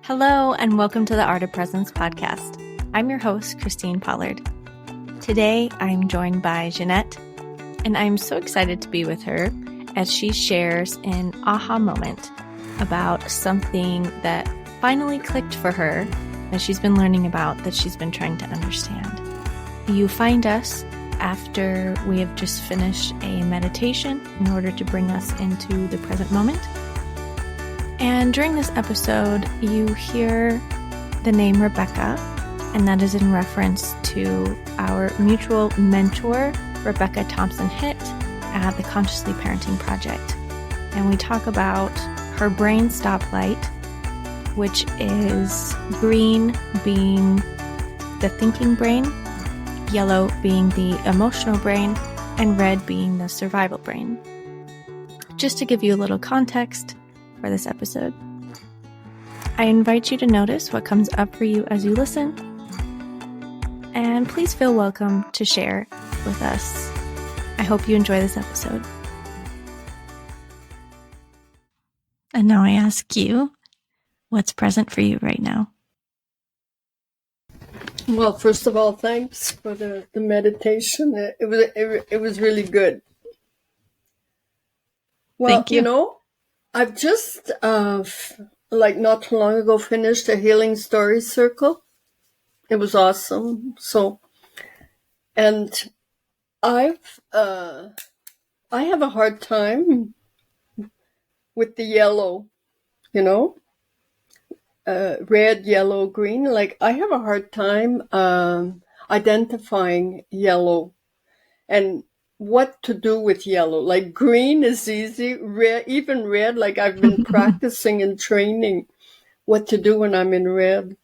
Hello, and welcome to the Art of Presence podcast. I'm your host, Christine Pollard. Today, I'm joined by Ginette, and I'm so excited to be with her as she shares an aha moment about something that finally clicked for her that she's been learning about, that she's been trying to understand. You find us after we have just finished a meditation in order to bring us into the present moment. And during this episode, you hear the name Rebecca, and that is in reference to our mutual mentor, Rebecca Thompson-Hitt, at the Consciously Parenting Project. And we talk about her brain stoplight, which is green being the thinking brain, yellow being the emotional brain, and red being the survival brain. Just to give you a little context for this episode, I invite you to notice what comes up for you as you listen, and please feel welcome to share with us. I hope you enjoy this episode. And now I ask you, what's present for you right now? Well, first of all, thanks for the meditation. It was really good. Well, Thank you. I've just not too long ago finished a healing story circle. It was awesome. And I have a hard time with the yellow, red, yellow, green. Like, I have a hard time identifying yellow and what to do with yellow. Like, green is easy, red, even red, like I've been practicing and training what to do when I'm in red.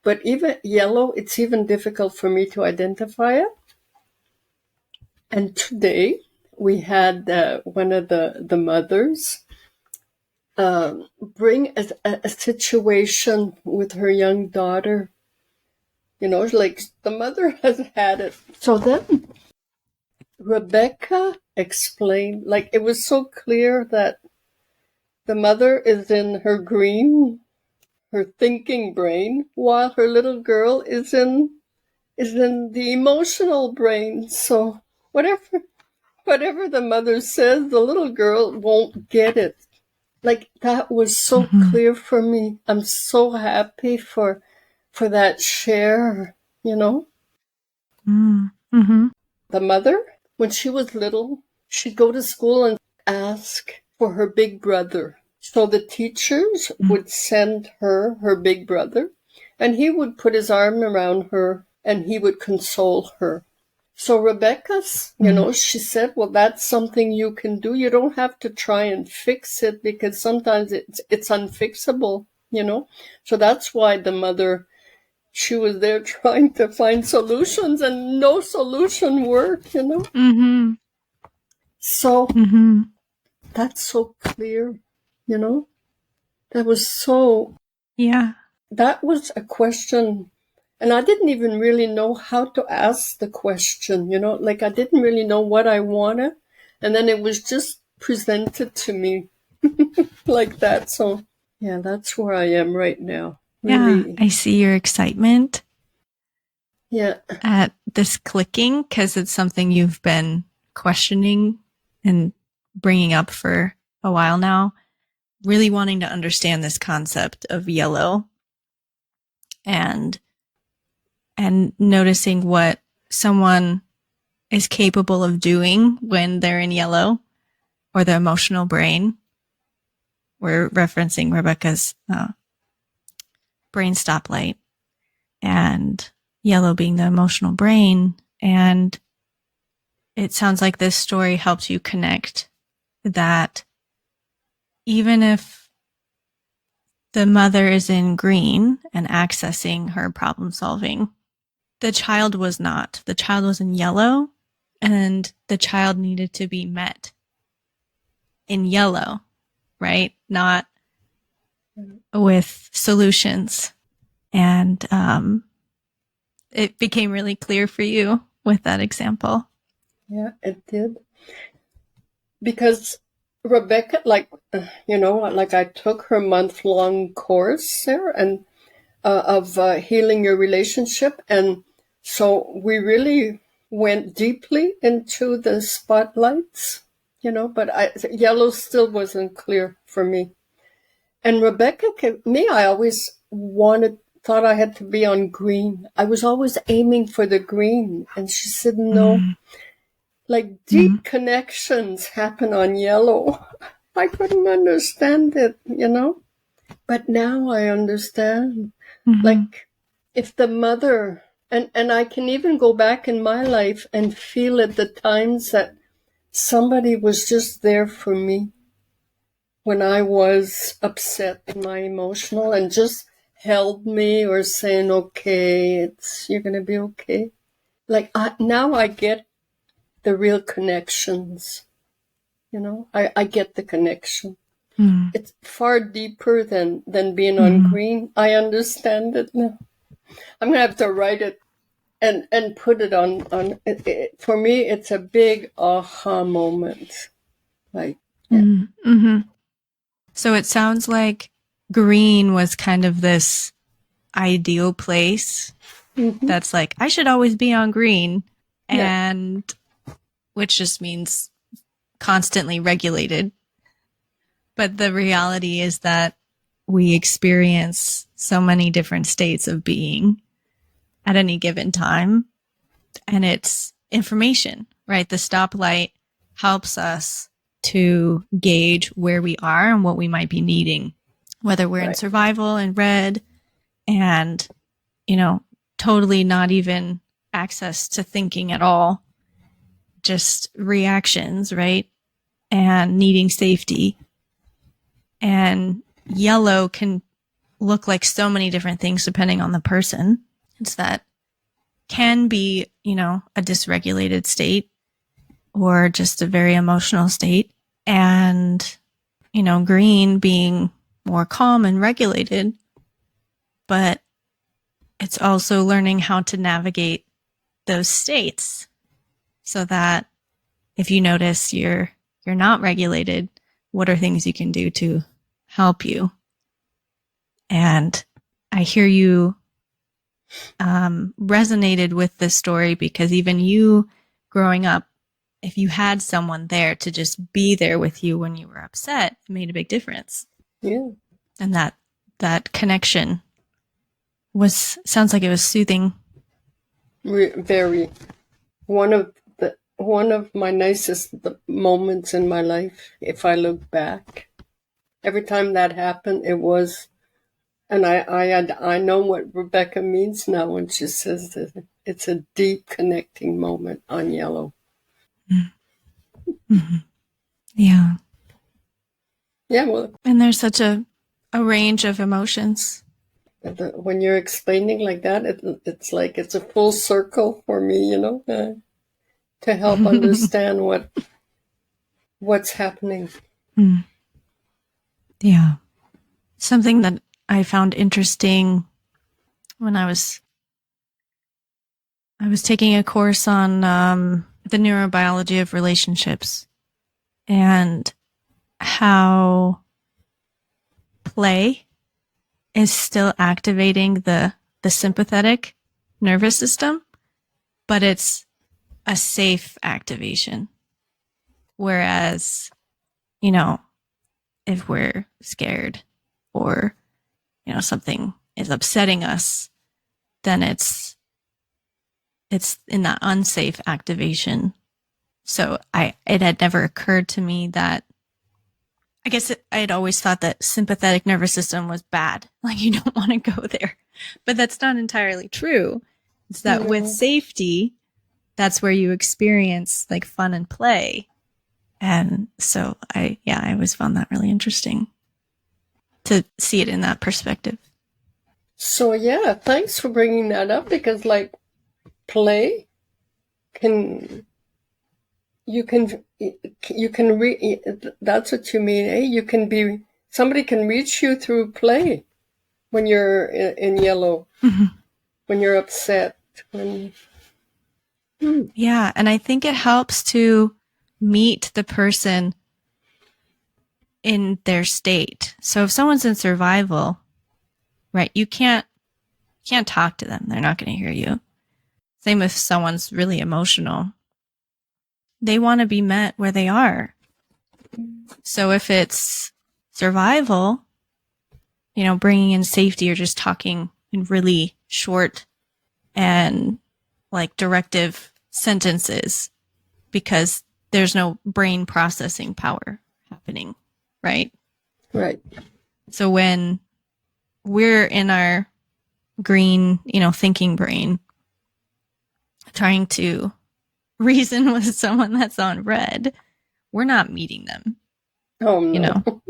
But even yellow, it's even difficult for me to identify it. And today we had one of the mothers bring a situation with her young daughter. Like, the mother has had it. So then Rebecca explained, like, it was so clear that the mother is in her green, her thinking brain, while her little girl is in the emotional brain. So whatever the mother says, the little girl won't get it. Like, that was so clear for me. I'm so happy for that share, Mm-hmm. The mother, when she was little, she'd go to school and ask for her big brother. So the teachers would send her big brother, and he would put his arm around her and he would console her. So Rebecca's, she said, well, that's something you can do. You don't have to try and fix it, because sometimes it's unfixable, So that's why the mother, she was there trying to find solutions, and no solution worked, So that's so clear, That was so... Yeah. That was a question, and I didn't even really know how to ask the question, Like, I didn't really know what I wanted, and then it was just presented to me like that. So, yeah, that's where I am right now. Really. Yeah, I see your excitement Yeah. at this clicking, because it's something you've been questioning and bringing up for a while now, really wanting to understand this concept of yellow and noticing what someone is capable of doing when they're in yellow, or the emotional brain. We're referencing Rebecca's brain stoplight, and yellow being the emotional brain. And it sounds like this story helps you connect that even if the mother is in green and accessing her problem solving, the child was not. The child was in yellow, and the child needed to be met in yellow, right? Not with solutions. And it became really clear for you with that example. Yeah, it did. Because Rebecca, like I took her month-long course there and of healing your relationship. And so we really went deeply into the spotlights, but yellow still wasn't clear for me. And Rebecca, I always thought I had to be on green. I was always aiming for the green. And she said, no, like deep connections happen on yellow. I couldn't understand it, but now I understand. Like if the mother, and I can even go back in my life and feel at the times that somebody was just there for me when I was upset and my emotional and just held me or saying, okay, you're going to be okay. Like now I get the real connections, I get the connection. It's far deeper than being on green. I understand it now. I'm going to have to write it and put it on it. For me, it's a big aha moment. Like, yeah. So it sounds like green was kind of this ideal place that's like, I should always be on green. And which just means constantly regulated. But the reality is that we experience so many different states of being at any given time. And it's information, right? The stoplight helps us to gauge where we are and what we might be needing, whether we're in survival and red and, totally not even access to thinking at all, just reactions, right? And needing safety. And yellow can look like so many different things depending on the person. It's that can be, a dysregulated state or just a very emotional state. And, green being more calm and regulated. But it's also learning how to navigate those states so that if you notice you're not regulated, what are things you can do to help you? And I hear you resonated with this story because even you growing up, if you had someone there to just be there with you when you were upset, it made a big difference. Yeah. And that connection sounds like it was soothing. Very. One of my nicest moments in my life, if I look back. Every time that happened, it was, and I know what Rebecca means now when she says that it's a deep connecting moment on yellow. Mm-hmm. Yeah. Yeah, well. And there's such a range of emotions. When you're explaining like that, it's like it's a full circle for me, to help understand what's happening. Yeah. Something that I found interesting when I was taking a course on the neurobiology of relationships and how play is still activating the sympathetic nervous system, but it's a safe activation. Whereas, if we're scared or, something is upsetting us, then it's in that unsafe activation. So it had never occurred to me that, I guess I had always thought that sympathetic nervous system was bad. Like you don't want to go there, but that's not entirely true. It's that with safety, that's where you experience like fun and play. And so I always found that really interesting to see it in that perspective. So yeah, thanks for bringing that up because like play that's what you mean, eh? Somebody can reach you through play when you're in yellow, when you're upset. Yeah, and I think it helps to meet the person in their state. So if someone's in survival, right, you can't talk to them. They're not going to hear you. Same if someone's really emotional. They want to be met where they are. So if it's survival, bringing in safety or just talking in really short and like directive sentences, because there's no brain processing power happening, right? Right. So when we're in our green, thinking brain, trying to reason with someone that's on red, we're not meeting them. Oh, no.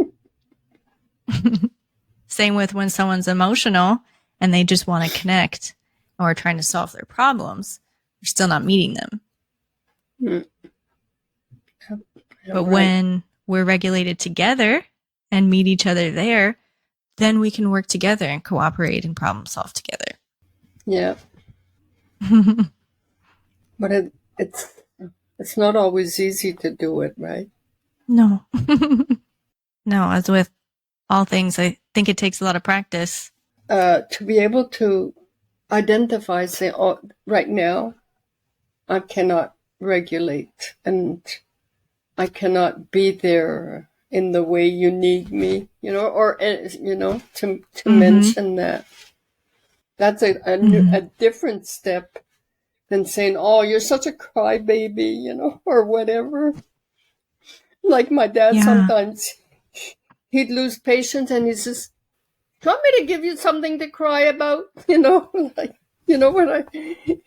Same with when someone's emotional and they just want to connect or trying to solve their problems, we're still not meeting them. Mm. But when we're regulated together and meet each other there, then we can work together and cooperate and problem solve together. Yeah. But it's not always easy to do it, right? No. No, as with all things, I think it takes a lot of practice. To be able to identify, say, oh, right now, I cannot regulate and I cannot be there in the way you need me, or, to mention that. That's a different step than saying, oh, you're such a crybaby, or whatever. Like my dad, sometimes he'd lose patience and he says, do you want me to give you something to cry about? Like, what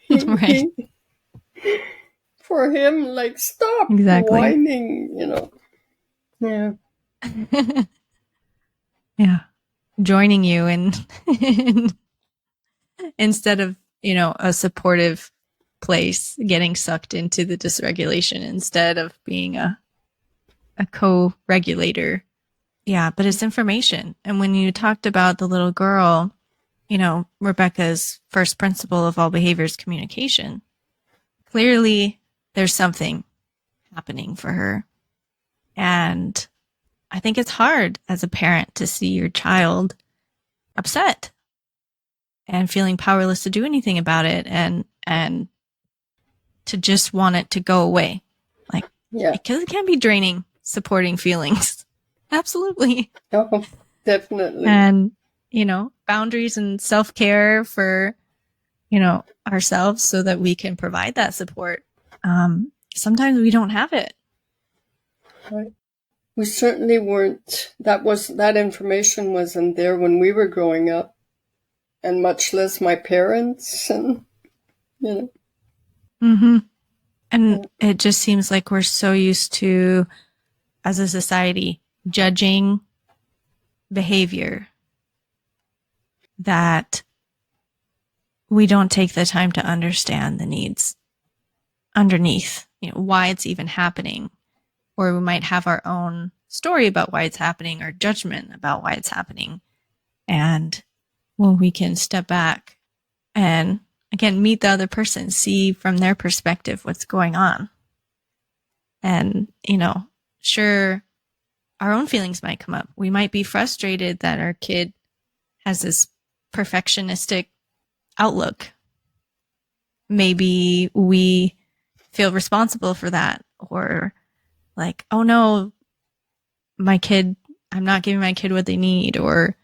Right. For him, like, stop whining, Yeah. Yeah. Joining you in instead of, a supportive place, getting sucked into the dysregulation instead of being a co-regulator. Yeah, but it's information. And when you talked about the little girl, Rebecca's first principle of all behaviors, communication, clearly there's something happening for her. And I think it's hard as a parent to see your child upset and feeling powerless to do anything about it and to just want it to go away. Like, because it can be draining, supporting feelings. Absolutely. Oh, definitely. And, boundaries and self-care for, ourselves so that we can provide that support. Sometimes we don't have it. Right. We certainly weren't. That information wasn't there when we were growing up, and much less my parents, and Mm-hmm. And it just seems like we're so used to, as a society, judging behavior that we don't take the time to understand the needs underneath, why it's even happening. Or we might have our own story about why it's happening or judgment about why it's happening. And when we can step back and, again, meet the other person, see from their perspective what's going on. And, sure, our own feelings might come up. We might be frustrated that our kid has this perfectionistic outlook. Maybe we feel responsible for that, or like, oh no, I'm not giving my kid what they need, or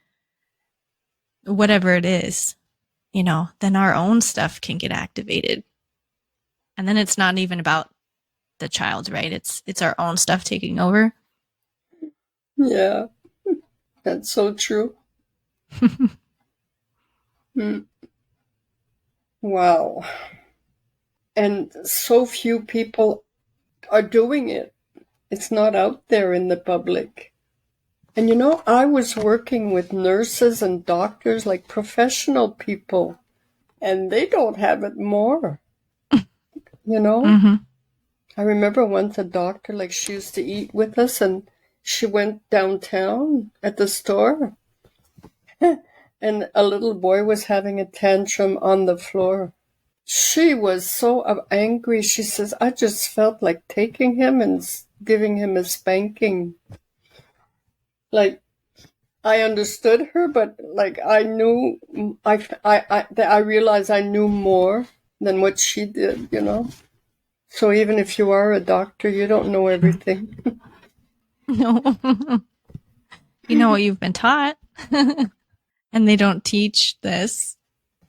whatever it is, then our own stuff can get activated. And then it's not even about the child, right? It's our own stuff taking over. Yeah, that's so true. Wow. And so few people are doing it. It's not out there in the public. And I was working with nurses and doctors, like professional people, and they don't have it more. Mm-hmm. I remember once a doctor, like, she used to eat with us, and she went downtown at the store, and a little boy was having a tantrum on the floor. She was so angry. She says, I just felt like taking him and giving him a spanking. Like, I understood her, but like I knew, I realized I knew more than what she did, you know? So even if you are a doctor, you don't know everything. No. You know what you've been taught. And they don't teach this.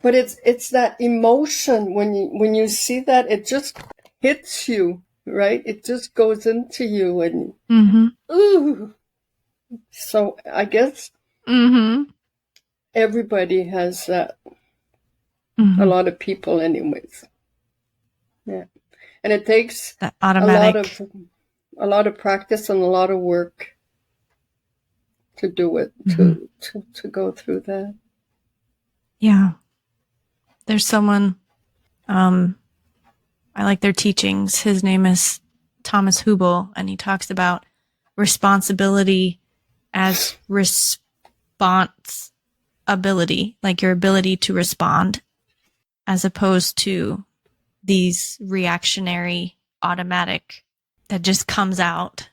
But it's that emotion when you see that, it just hits you, right? It just goes into you and ooh. So I guess everybody has that. A lot of people anyways. Yeah. And it takes that automatic a lot of practice and a lot of work to do it, to go through that. Yeah. There's someone, I like their teachings. His name is Thomas Hubel, and he talks about responsibility as responsibility, like your ability to respond, as opposed to these reactionary, automatic that just comes out.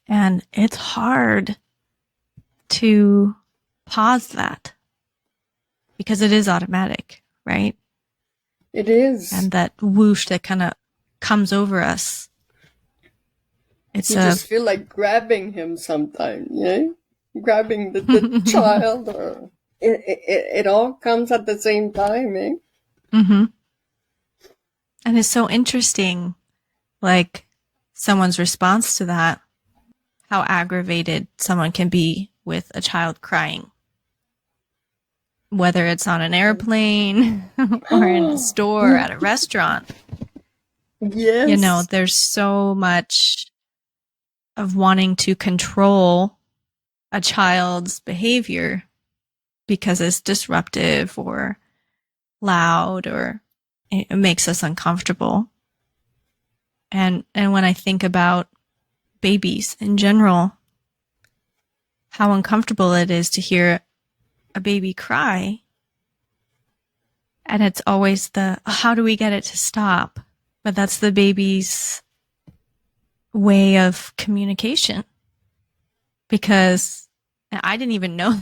And it's hard to pause that because it is automatic, right? It is. And that whoosh that kind of comes over us. It's you just feel like grabbing him sometimes, yeah? Grabbing the child, or it all comes at the same time, eh? And it's so interesting, like someone's response to that, how aggravated someone can be with a child crying. Whether it's on an airplane or in a store or at a restaurant. Yes. You know, there's so much of wanting to control a child's behavior because it's disruptive or loud or it makes us uncomfortable. And when I think about babies in general, how uncomfortable it is to hear a baby cry. And it's always how do we get it to stop? But that's the baby's way of communication. Because I didn't know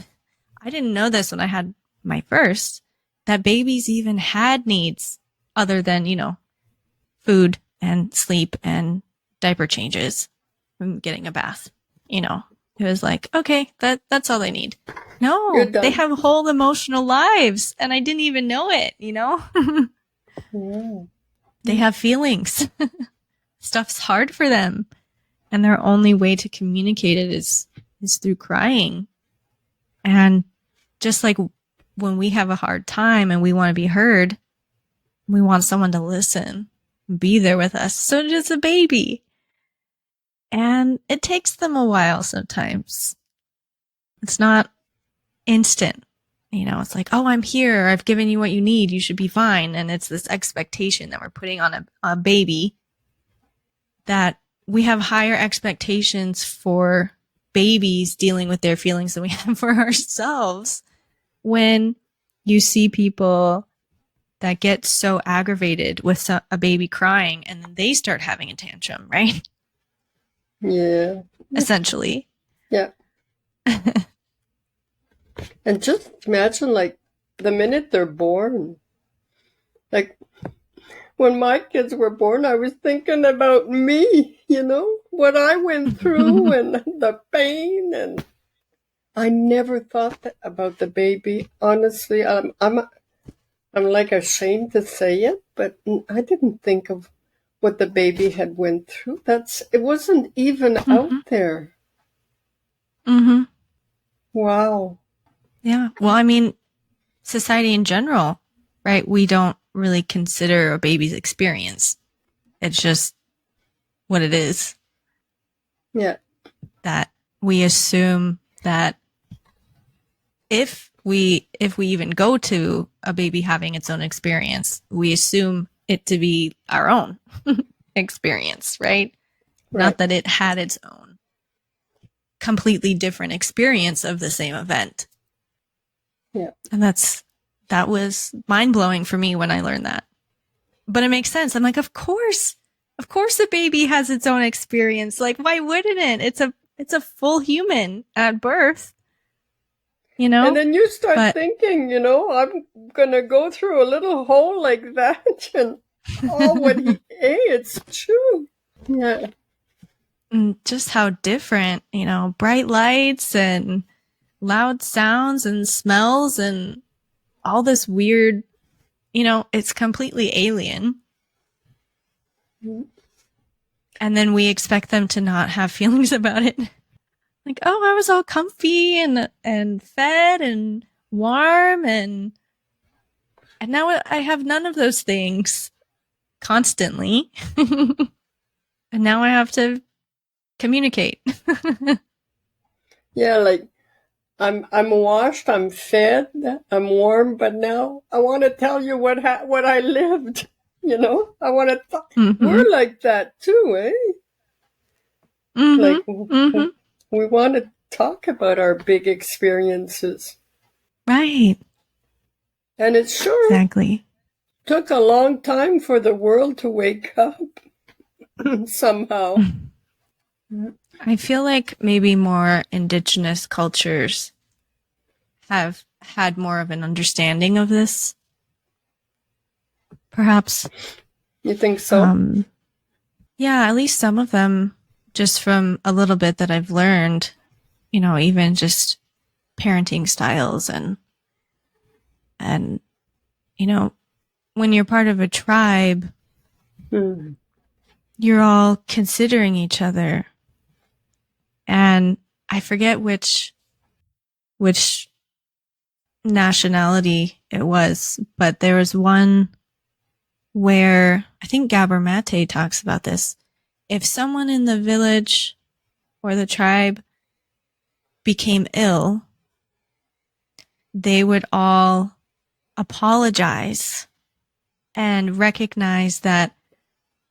this when I had my first, that babies even had needs other than, food and sleep and diaper changes from getting a bath. It was like, okay, that's all they need. No, they have whole emotional lives and I didn't even know it, Yeah. They have feelings. Stuff's hard for them. And their only way to communicate it is through crying. And just like when we have a hard time and we want to be heard, we want someone to listen, be there with us. So does a baby. And it takes them a while sometimes. It's not instant. It's like, oh, I'm here. I've given you what you need. You should be fine. And it's this expectation that we're putting on a baby, that we have higher expectations for babies dealing with their feelings than we have for ourselves. When you see people that get so aggravated with a baby crying and then they start having a tantrum, right? Yeah. Essentially. Yeah. And just imagine, like, the minute they're born. Like, when my kids were born, I was thinking about me, what I went through and the pain. And I never thought about the baby. Honestly, I'm like ashamed to say it, but I didn't think of what the baby had went through. It wasn't even out there. Wow. Yeah. Well, I mean, society in general, right? We don't really consider a baby's experience. It's just what it is. Yeah. That we assume that if we even go to a baby having its own experience, we assume it to be our own experience, right? Not that it had its own completely different experience of the same event. Yeah. And that was mind-blowing for me when I learned that. But it makes sense. I'm like, of course a baby has its own experience. Like, why wouldn't it? It's a full human at birth, you know? And then you start thinking, I'm going to go through a little hole like that. And what he ate, it's true. Yeah. And just how different, bright lights and loud sounds and smells and all this weird, it's completely alien. And then we expect them to not have feelings about it. Like, oh, I was all comfy and fed and warm and now I have none of those things constantly. And now I have to communicate. Yeah, like I'm washed, I'm fed, I'm warm, but now I want to tell you what I lived. I want to talk. Mm-hmm. We're like that too, eh? Mm-hmm. Like we want to talk about our big experiences, right? And it sure exactly took a long time for the world to wake up somehow. I feel like maybe more indigenous cultures have had more of an understanding of this. Perhaps. You think so? Yeah, at least some of them, just from a little bit that I've learned, even just parenting styles and when you're part of a tribe, you're all considering each other. And I forget which nationality it was, but there was one where I think Gabor Mate talks about this. If someone in the village or the tribe became ill, they would all apologize and recognize that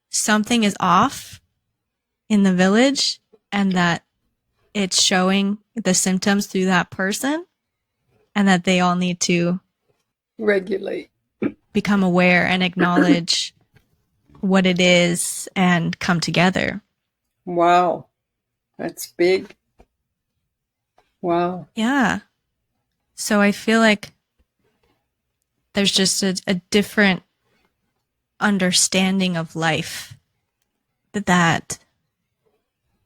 something is off in the village and that it's showing the symptoms through that person and that they all need to regulate, become aware and acknowledge what it is and come together. Wow. That's big. Wow. Yeah. So I feel like there's just a different understanding of life that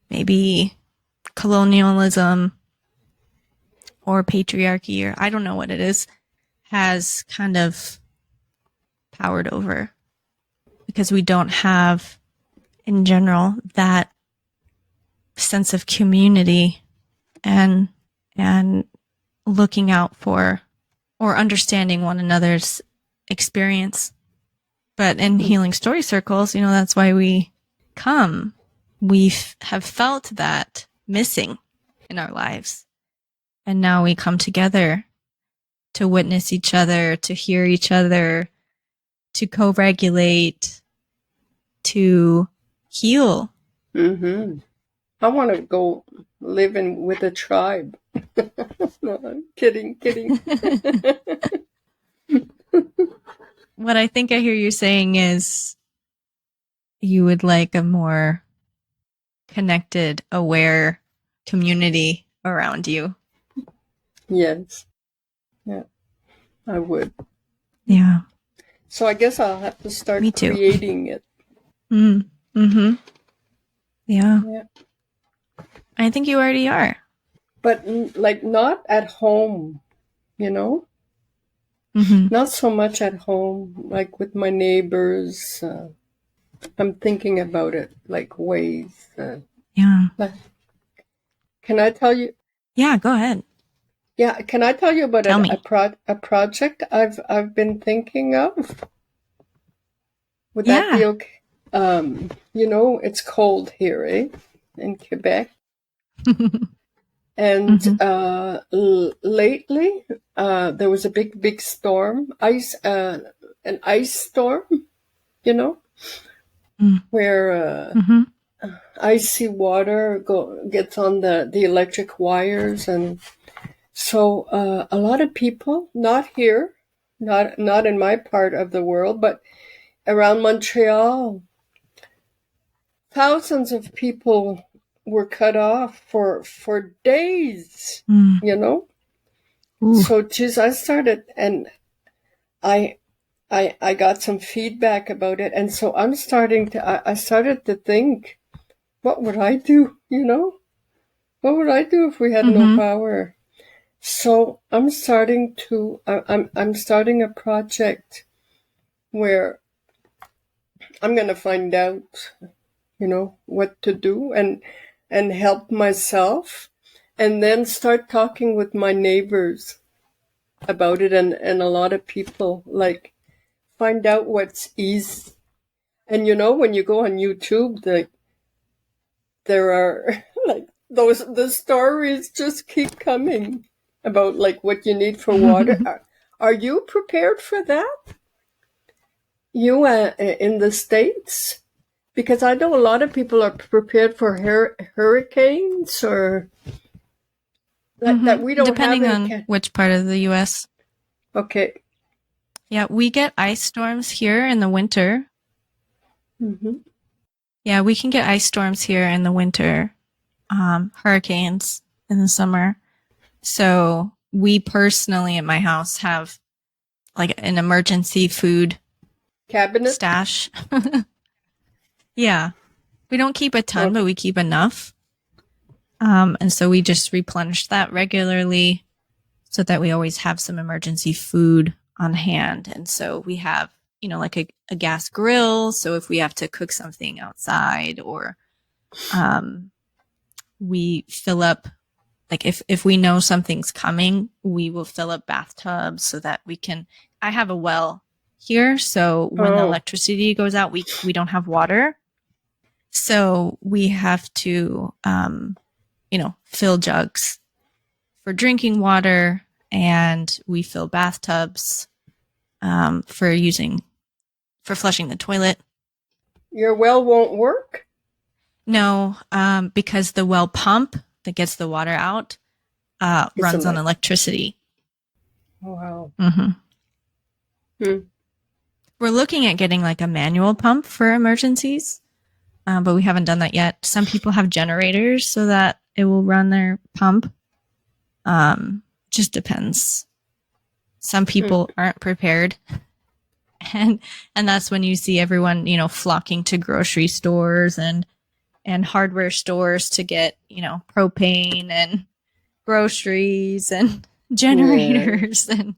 maybe colonialism or patriarchy, or I don't know what it is, has kind of powered over, because we don't have, in general, that sense of community and looking out for or understanding one another's experience. But in healing story circles, that's why we come. We have felt that missing in our lives. And now we come together to witness each other, to hear each other, to co-regulate, to heal. Mm-hmm. I want to go live with a tribe. No, I'm kidding. What I think I hear you saying is you would like a more connected, aware community around you. Yes. Yeah, I would. Yeah. So I guess I'll have to start creating it. Mm-hmm. Yeah. I think you already are. But like not at home, Mm-hmm. Not so much at home, like with my neighbors. I'm thinking about it, like ways. Yeah. Can I tell you? Yeah, go ahead. Yeah, can I tell you about a project I've been thinking of? Would that be okay? It's cold here, in Quebec. And lately, there was a big storm, an ice storm, where icy water gets on the electric wires, and so a lot of people, not here, not in my part of the world, but around Montreal, thousands of people were cut off for days, Mm. you know? Ooh. So, geez, I started, and I got some feedback about it. And so I started to think, what would I do, you know? What would I do if we had no power? So I'm starting a project where I'm going to find out, you know, what to do and help myself, and then start talking with my neighbors about it, and a lot of people, like, find out what's easy. And you know, when you go on YouTube, there are like the stories just keep coming about like what you need for water. Are you prepared for that? You in the States? Because I know a lot of people are prepared for hurricanes, or that we don't Depending have on which part of the U.S. Okay. Yeah, we get ice storms here in the winter. Yeah, we can get ice storms here in the winter, hurricanes in the summer. So we personally at my house have like an emergency food Cabinet? stash. Yeah. We don't keep a ton, but we keep enough. And so we just replenish that regularly so that we always have some emergency food on hand. And so we have, you know, like a gas grill. So if we have to cook something outside, or we fill up, like if we know something's coming, we will fill up bathtubs so that we can, I have a well here. So when the electricity goes out, we don't have water. So we have to, you know, fill jugs for drinking water, and we fill bathtubs for flushing the toilet. Your well won't work? No, because the well pump that gets the water out runs on electricity. Wow. We're looking at getting like a manual pump for emergencies, but we haven't done that yet. Some people have generators so that it will run their pump. Just depends. Some people aren't prepared. And that's when you see everyone, you know, flocking to grocery stores and hardware stores to get, you know, propane and groceries and generators and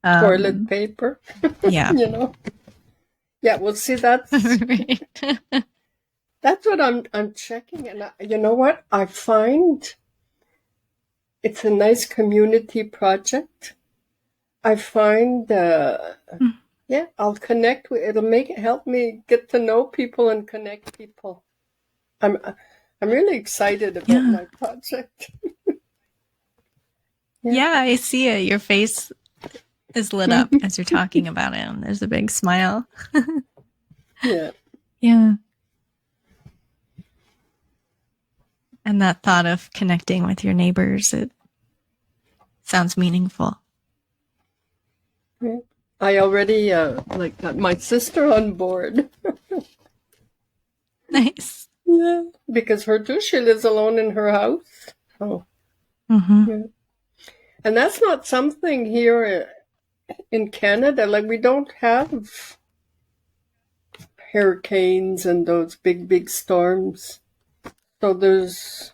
toilet paper. Yeah. You know. Yeah, well, see, that's right. That's what I'm checking, and you know what? I find it's a nice community project. I find, yeah, I'll connect with. Help me get to know people and connect people. I'm really excited about my project. Yeah, I see it. Your face is lit up as you're talking about it, and there's a big smile. Yeah. Yeah. And that thought of connecting with your neighbors, it sounds meaningful. Yeah. I already got my sister on board. Nice. Yeah, because her too, she lives alone in her house. Oh. Yeah. And that's not something here in Canada. Like, we don't have hurricanes and those big storms. So there's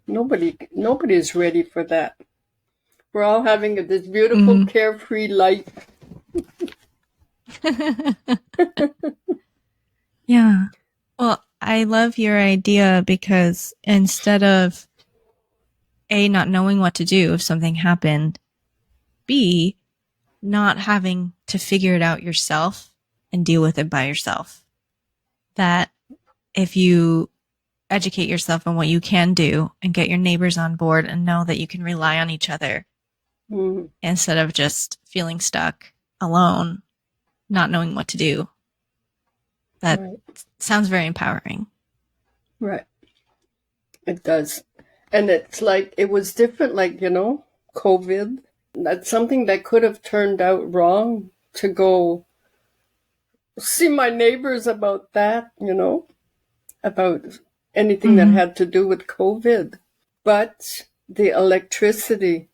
nobody's ready for that. We're all having this beautiful carefree life. Yeah. Well, I love your idea because instead of A, not knowing what to do if something happened, B, not having to figure it out yourself and deal with it by yourself. That if you educate yourself on what you can do and get your neighbors on board and know that you can rely on each other instead of just feeling stuck alone, not knowing what to do. That sounds very empowering. Right. It does. And it's like, it was different, like, you know, COVID. That's something that could have turned out wrong to go see my neighbors about that, about anything that Mm-hmm. had to do with COVID. But the electricity,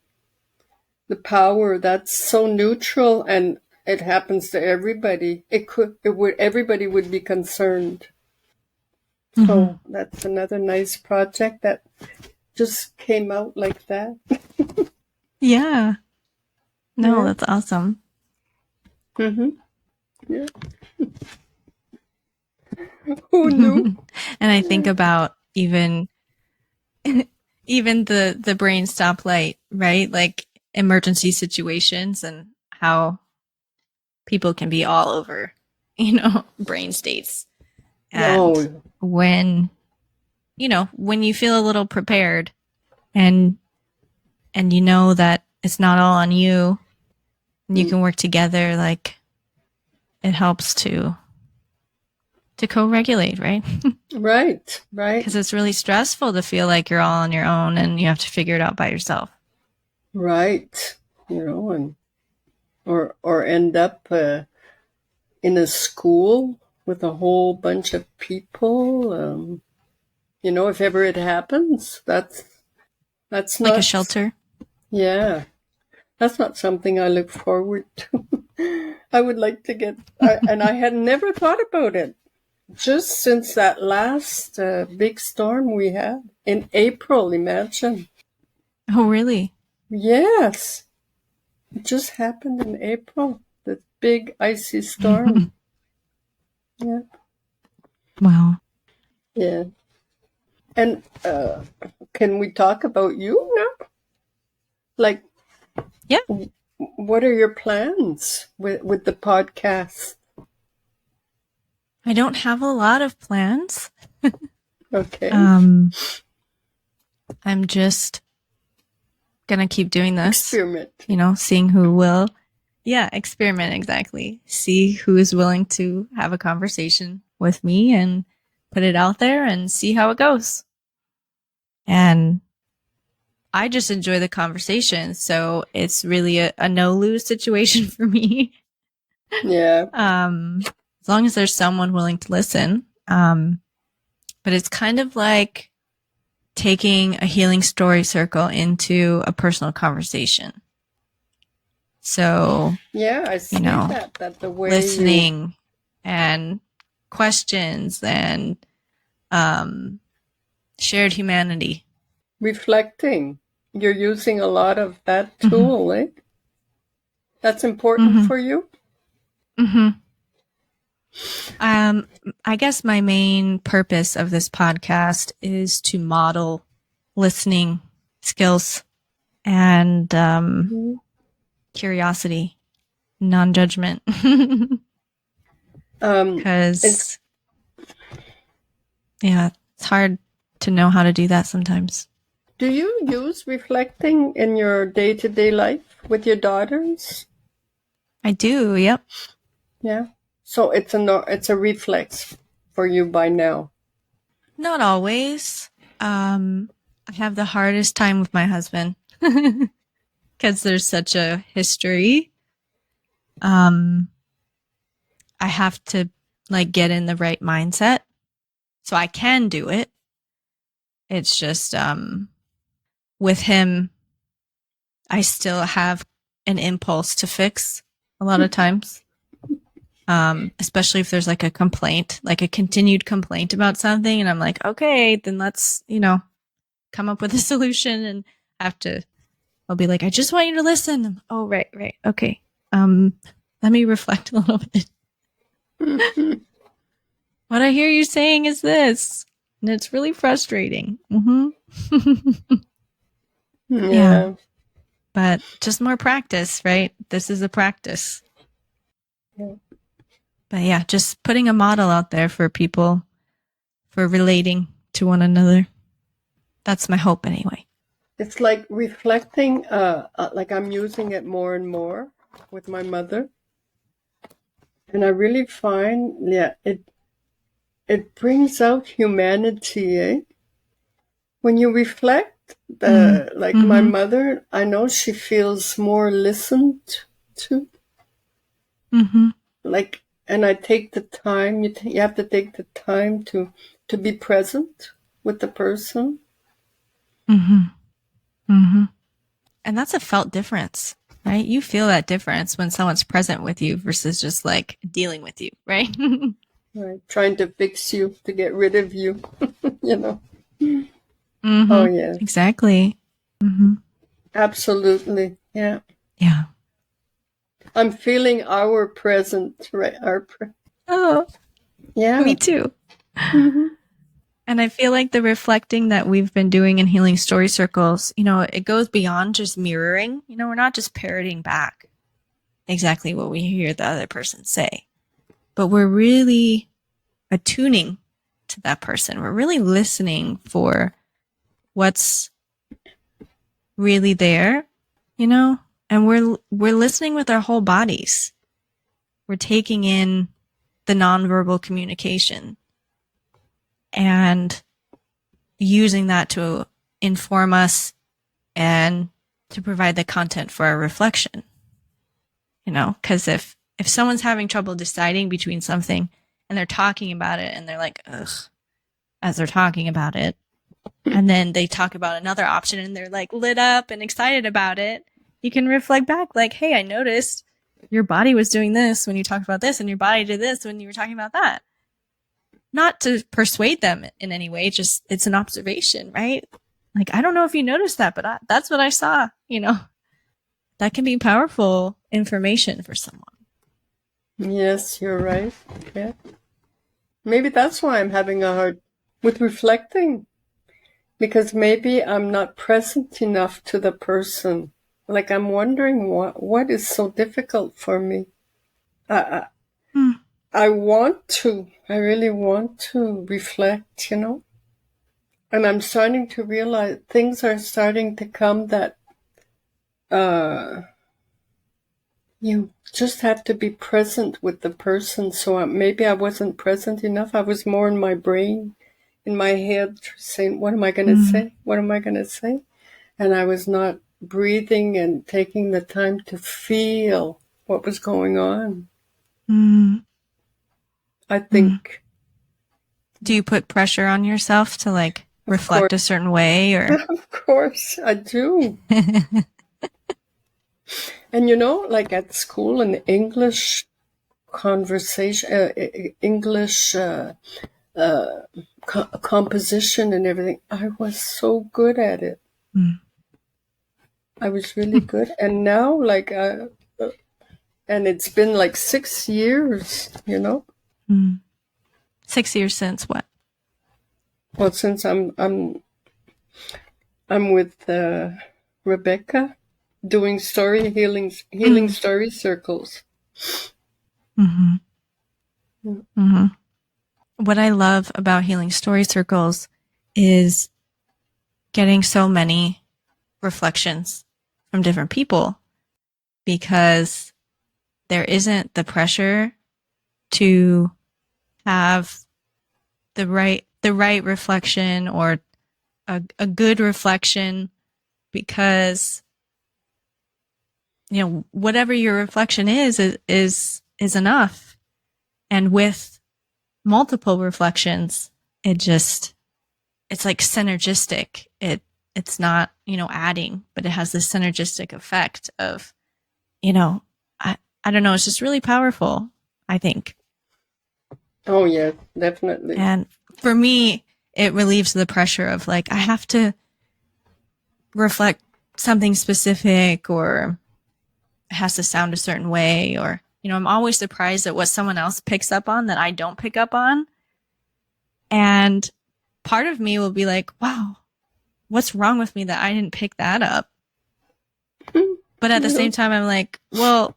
the power, that's so neutral and it happens to everybody. Everybody would be concerned. Mm-hmm. So that's another nice project that just came out like that. Yeah. No, Yeah. that's awesome. Mm-hmm. Yeah. Who knew? And I think about even the brain stoplight, right? Like emergency situations and how people can be all over, brain states. And Oh, when you feel a little prepared and you know that it's not all on you and you can work together, like it helps to co-regulate, right? right. Because it's really stressful to feel like you're all on your own and you have to figure it out by yourself. Right. And or end up in a school with a whole bunch of people. If ever it happens, that's Like a not. shelter. Yeah, that's not something I look forward to. I would like to and I had never thought about it. Just since that last big storm we had in April, imagine. Oh, really? Yes, it just happened in April, the big icy storm. Yeah, Wow. yeah. And can we talk about you now? Like, Yeah. what are your plans with the podcast? I don't have a lot of plans. Okay. I'm just gonna keep doing this. Experiment. Seeing who will. Yeah, experiment exactly. See who is willing to have a conversation with me and put it out there and see how it goes. And I just enjoy the conversation, so it's really a no-lose situation for me. Yeah. As long as there's someone willing to listen. But it's kind of like taking a healing story circle into a personal conversation. So, Yeah, I see that the way listening and questions and shared humanity. reflecting. You're using a lot of that tool, eh? That's important for you? Mm-hmm. I guess my main purpose of this podcast is to model listening skills and curiosity, non-judgment. Because, it's hard to know how to do that sometimes. Do you use reflecting in your day-to-day life with your daughters? I do, yep. Yeah. So it's a reflex for you by now. Not always. I have the hardest time with my husband because there's such a history. I have to get in the right mindset so I can do it. It's just with him, I still have an impulse to fix a lot of times. Especially if there's a complaint, a continued complaint about something. And I'm like, okay, then let's, come up with a solution and I'll be like, I just want you to listen. Oh, right. Okay. Let me reflect a little bit. What I hear you saying is this, and it's really frustrating. Mm-hmm. Yeah. But just more practice, right? This is a practice. Yeah. But yeah, just putting a model out there for people for relating to one another. That's my hope anyway. It's like reflecting, like I'm using it more and more with my mother. And I really find, it brings out humanity, eh? When you reflect, my mother, I know she feels more listened to. Mm-hmm. and I take the time. You have to take the time to be present with the person. Mm-hmm. Mm-hmm. And that's a felt difference, right? You feel that difference when someone's present with you versus just like dealing with you, right? Right, trying to fix you, to get rid of you, you know. Mm-hmm. Oh, yeah. Exactly. Mm-hmm. Absolutely. Yeah. Yeah. I'm feeling our present, right? Oh, Yeah. me too. Mm-hmm. And I feel like the reflecting that we've been doing in healing story circles, it goes beyond just mirroring. We're not just parroting back exactly what we hear the other person say, but we're really attuning to that person. We're really listening for what's really there, and we're listening with our whole bodies. We're taking in the nonverbal communication and using that to inform us and to provide the content for our reflection. Because if someone's having trouble deciding between something and they're talking about it and they're like, ugh, as they're talking about it, and then they talk about another option and they're like lit up and excited about it, you can reflect back like, hey, I noticed your body was doing this when you talked about this and your body did this when you were talking about that. Not to persuade them in any way, just it's an observation, right? Like, I don't know if you noticed that, but that's what I saw, That can be powerful information for someone. Yes, you're right. Yeah. Maybe that's why I'm having a hard with reflecting, because maybe I'm not present enough to the person. Like, I'm wondering what is so difficult for me. I I really want to reflect, and I'm starting to realize things are starting to come that you just have to be present with the person. So maybe I wasn't present enough. I was more in my brain, in my head, saying, what am I going to say? What am I going to say? And I was not breathing and taking the time to feel what was going on. I think. Do you put pressure on yourself to like reflect a certain way, or? Of course, I do. And like at school, in English conversation, English composition and everything, I was so good at it. I was really good. And now, and it's been like 6 years, 6 years since what? Well, since I'm with Rebecca, doing healing story circles. What I love about healing story circles is getting so many reflections from different people, because there isn't the pressure to have the right reflection or a good reflection, because whatever your reflection is enough. And with multiple reflections, it's like synergistic. It's not adding, but it has this synergistic effect of I don't know, it's just really powerful, I think. Oh yeah, definitely. And for me, it relieves the pressure of like, I have to reflect something specific, or it has to sound a certain way, or I'm always surprised at what someone else picks up on that I don't pick up on. And part of me will be like, wow, what's wrong with me that I didn't pick that up? But at the same time, I'm like, well,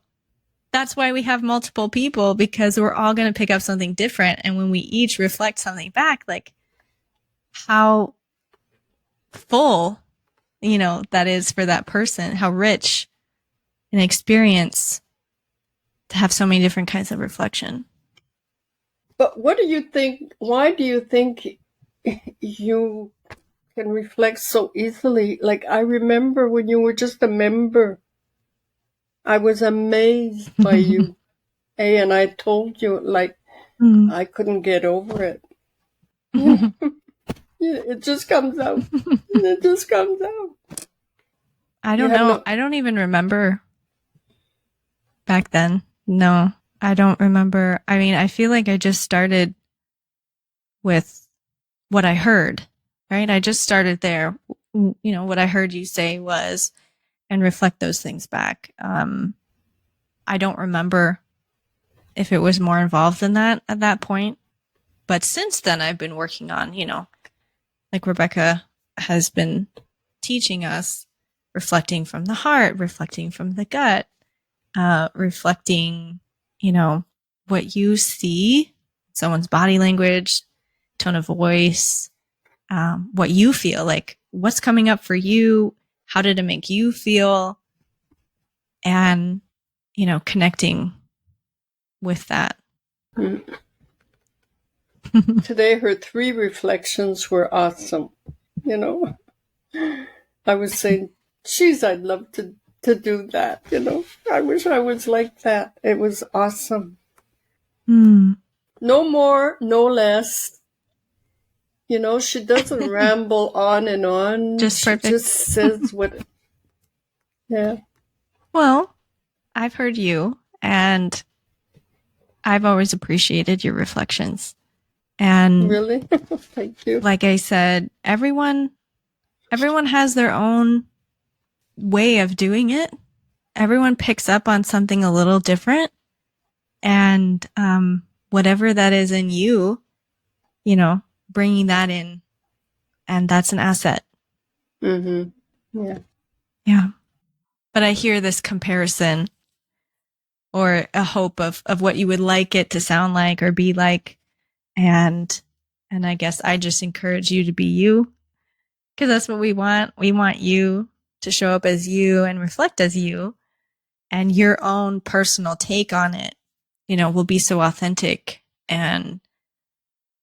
that's why we have multiple people, because we're all going to pick up something different. And when we each reflect something back, like how full, that is for that person, how rich an experience to have so many different kinds of reflection. But what do you think? Why do you think you can reflect so easily? Like, I remember when you were just a member, I was amazed by you. Hey, and I told you, like, Mm. I couldn't get over it. Yeah, it just comes out. It just comes out. I You don't have know. no. I don't even remember back then. No, I don't remember. I mean, I feel like I just started with what I heard, right? I just started there. What I heard you say was, and reflect those things back. I don't remember if it was more involved than that at that point. But since then, I've been working on, like Rebecca has been teaching us, reflecting from the heart, reflecting from the gut, reflecting, what you see, someone's body language, tone of voice, what you feel like, what's coming up for you, how did it make you feel, and, connecting with that. Today, her 3 reflections were awesome. You know, I was saying, geez, I'd love to do that. I wish I was like that. It was awesome. Mm. No more, no less. She doesn't ramble on and on. Just She perfect. just says what. Yeah. Well, I've heard you, and I've always appreciated your reflections. And Really? Thank you. like I said, everyone has their own way of doing it. Everyone picks up on something a little different. And whatever that is in you, bringing that in, and that's an asset. Mm-hmm. Yeah. Yeah. But I hear this comparison or a hope of what you would like it to sound like or be like. And I guess I just encourage you to be you, because that's what we want. We want you to show up as you and reflect as you, and your own personal take on it, will be so authentic, and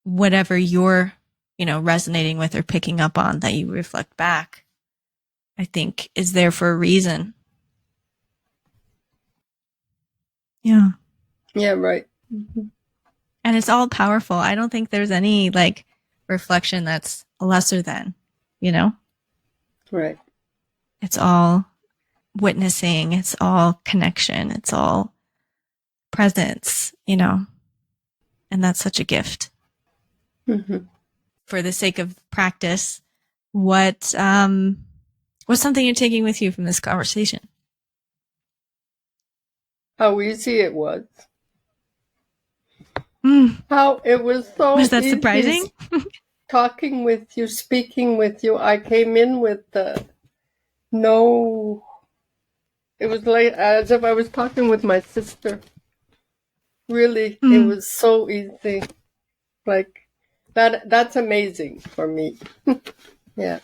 whatever you're, resonating with or picking up on that you reflect back, I think is there for a reason. Yeah. Yeah, right. Mm-hmm. And it's all powerful. I don't think there's any like reflection that's lesser than, Right. it's all witnessing, it's all connection, it's all presence, and that's such a gift. Mm-hmm. For the sake of practice, what's something you're taking with you from this conversation? How easy it was. Mm. How it was so Was that easy surprising? talking with you, speaking with you. I came in with no. It was like as if I was talking with my sister. Really, it was so easy. Like that. That's amazing for me. Yeah.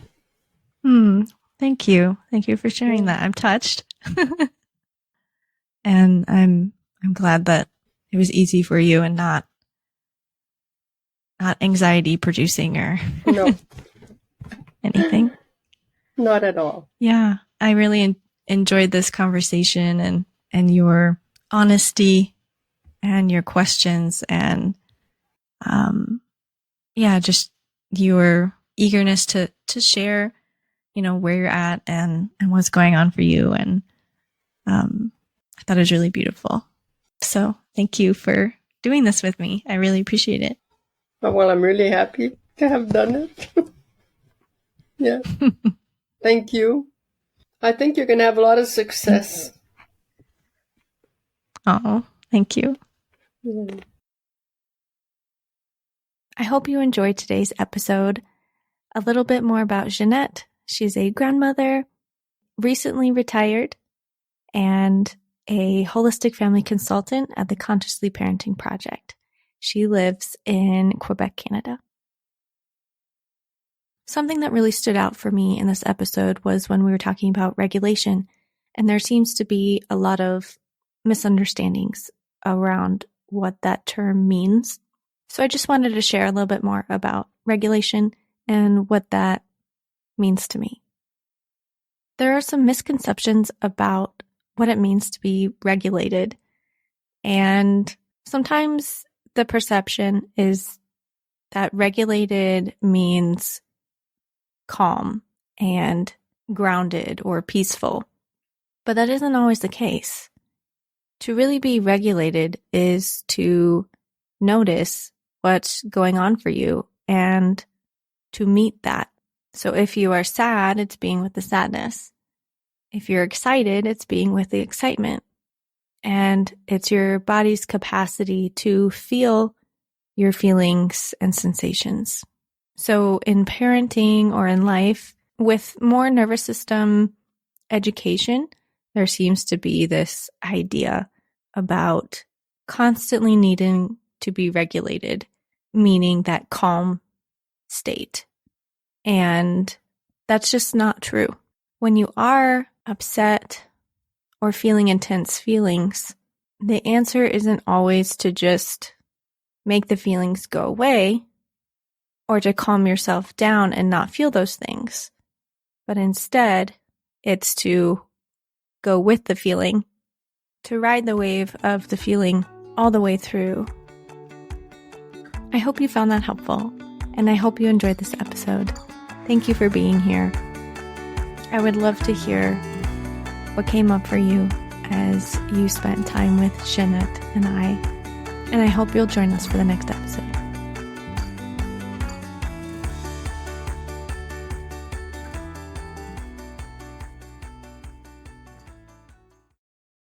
Thank you. Thank you for sharing that. I'm touched. And I'm glad that it was easy for you and not anxiety producing or No, anything. not at all. Yeah, I really enjoyed this conversation and your honesty and your questions and just your eagerness to share, where you're at and what's going on for you, and I thought it was really beautiful. So thank you for doing this with me. I really appreciate it. Well, I'm really happy to have done it. Yeah. Thank you. I think you're going to have a lot of success. Oh, thank you. Yeah. I hope you enjoyed today's episode. A little bit more about Ginette. She's a grandmother, recently retired, and a holistic family consultant at the Consciously Parenting Project. She lives in Quebec, Canada. Something that really stood out for me in this episode was when we were talking about regulation, and there seems to be a lot of misunderstandings around what that term means. So I just wanted to share a little bit more about regulation and what that means to me. There are some misconceptions about what it means to be regulated, And sometimes the perception is that regulated means calm and grounded or peaceful. But that isn't always the case. To really be regulated is to notice what's going on for you and to meet that. So if you are sad, it's being with the sadness. If you're excited, it's being with the excitement. And it's your body's capacity to feel your feelings and sensations. So in parenting or in life, with more nervous system education, there seems to be this idea about constantly needing to be regulated, meaning that calm state. And that's just not true. When you are upset or feeling intense feelings, the answer isn't always to just make the feelings go away or to calm yourself down and not feel those things. But instead, it's to go with the feeling, to ride the wave of the feeling all the way through. I hope you found that helpful, and I hope you enjoyed this episode. Thank you for being here. I would love to hear what came up for you as you spent time with Ginette and I hope you'll join us for the next episode.